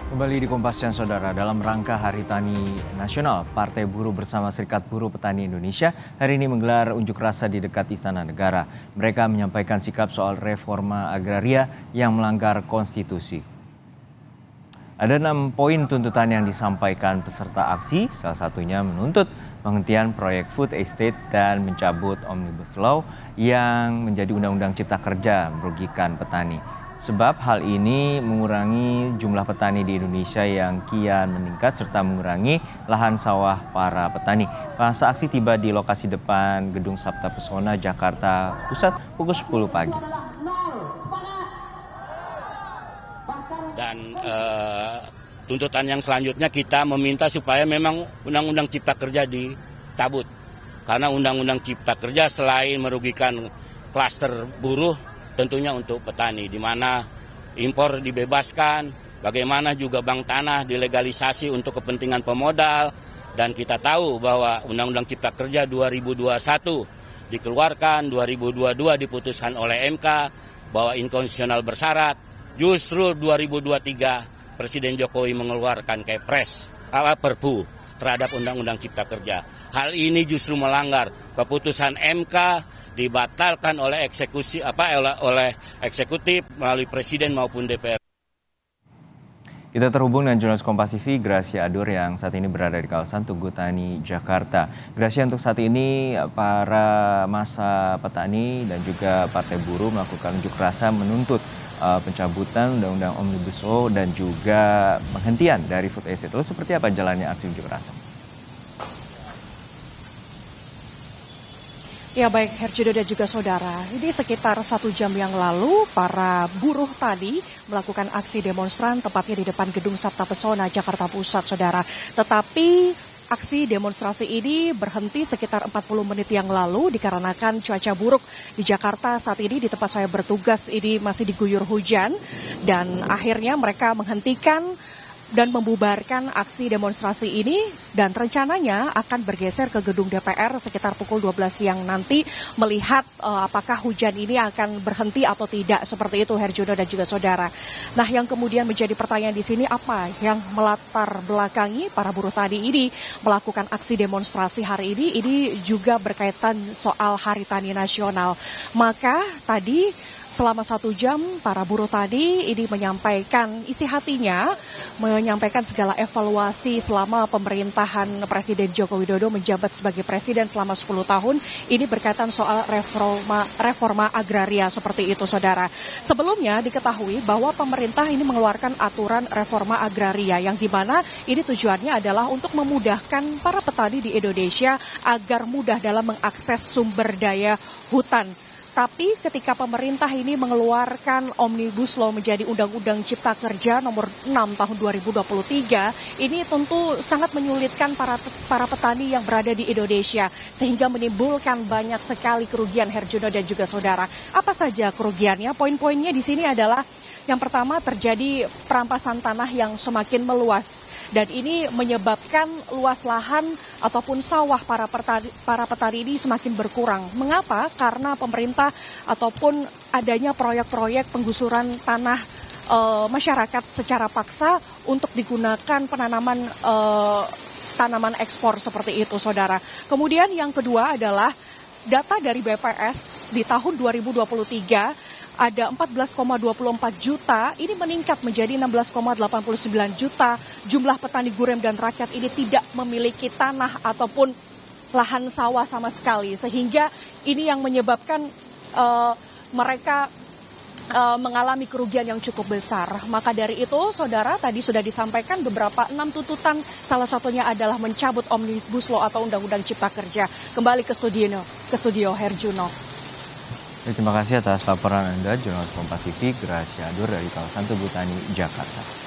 Kembali di Kompas Siang Saudara, dalam rangka Hari Tani Nasional, Partai Buruh bersama Serikat Buruh Petani Indonesia hari ini menggelar unjuk rasa di dekat Istana Negara. Mereka menyampaikan sikap soal reforma agraria yang melanggar konstitusi. Ada 6 poin tuntutan yang disampaikan peserta aksi, salah satunya menuntut penghentian proyek food estate dan mencabut Omnibus Law yang menjadi undang-undang cipta kerja merugikan petani. Sebab hal ini mengurangi jumlah petani di Indonesia yang kian meningkat serta mengurangi lahan sawah para petani. Masa aksi tiba di lokasi depan Gedung Sabta Pesona, Jakarta Pusat pukul 10 pagi. Dan tuntutan yang selanjutnya kita meminta supaya memang Undang-Undang Cipta Kerja dicabut. Karena Undang-Undang Cipta Kerja selain merugikan klaster buruh, tentunya untuk petani, di mana impor dibebaskan, bagaimana juga bank tanah dilegalisasi untuk kepentingan pemodal, dan kita tahu bahwa Undang-Undang Cipta Kerja 2021 dikeluarkan, 2022 diputuskan oleh MK bahwa inkonstitusional bersyarat, justru 2023 Presiden Jokowi mengeluarkan Kepres, Perpu terhadap Undang-Undang Cipta Kerja. Hal ini justru melanggar keputusan MK, dibatalkan oleh oleh eksekutif melalui presiden maupun DPR. Kita terhubung dengan jurnalis Kompas TV Gracia Adur yang saat ini berada di kawasan Tugu Tani, Jakarta. Gracia, untuk saat ini para massa petani dan juga Partai Buruh melakukan unjuk rasa menuntut pencabutan Undang-Undang Omnibus Law dan juga penghentian dari food estate. Lalu seperti apa jalannya aksi unjuk rasa? Ya baik Herjudo dan juga saudara, ini sekitar 1 jam yang lalu para buruh tadi melakukan aksi demonstran tepatnya di depan Gedung Sabta Pesona, Jakarta Pusat, saudara. Tetapi aksi demonstrasi ini berhenti sekitar 40 menit yang lalu dikarenakan cuaca buruk di Jakarta saat ini. Di tempat saya bertugas ini masih diguyur hujan dan akhirnya mereka menghentikan dan membubarkan aksi demonstrasi ini dan rencananya akan bergeser ke gedung DPR sekitar pukul 12 siang nanti melihat apakah hujan ini akan berhenti atau tidak, seperti itu Herjuno dan juga saudara. Nah, yang kemudian menjadi pertanyaan di sini, apa yang melatar belakangi para buruh tadi ini melakukan aksi demonstrasi hari ini juga berkaitan soal Hari Tani Nasional. Maka tadi selama 1 jam para buruh tadi ini menyampaikan isi hatinya, menyampaikan segala evaluasi selama pemerintahan Presiden Joko Widodo menjabat sebagai presiden selama 10 tahun. Ini berkaitan soal reforma agraria, seperti itu saudara. Sebelumnya diketahui bahwa pemerintah ini mengeluarkan aturan reforma agraria yang dimana ini tujuannya adalah untuk memudahkan para petani di Indonesia agar mudah dalam mengakses sumber daya hutan. Tapi ketika pemerintah ini mengeluarkan Omnibus Law menjadi Undang-Undang Cipta Kerja nomor 6 tahun 2023, ini tentu sangat menyulitkan para petani yang berada di Indonesia sehingga menimbulkan banyak sekali kerugian Herjuno dan juga saudara. Apa saja kerugiannya? Poin-poinnya di sini adalah yang pertama, terjadi perampasan tanah yang semakin meluas dan ini menyebabkan luas lahan ataupun sawah para petani ini semakin berkurang. Mengapa? Karena pemerintah ataupun adanya proyek-proyek penggusuran tanah masyarakat secara paksa untuk digunakan penanaman tanaman ekspor, seperti itu saudara. Kemudian yang kedua adalah data dari BPS di tahun 2023 ada 14,24 juta, ini meningkat menjadi 16,89 juta. Jumlah petani gurem dan rakyat ini tidak memiliki tanah ataupun lahan sawah sama sekali. Sehingga ini yang menyebabkan mereka mengalami kerugian yang cukup besar. Maka dari itu, saudara, tadi sudah disampaikan beberapa 6 tuntutan. Salah satunya adalah mencabut Omnibus Law atau Undang-Undang Cipta Kerja. Kembali ke studio Herjuno. Terima kasih atas laporan Anda, jurnalis Kompas TV Gracia Adur dari kawasan Tugu Tani, Jakarta.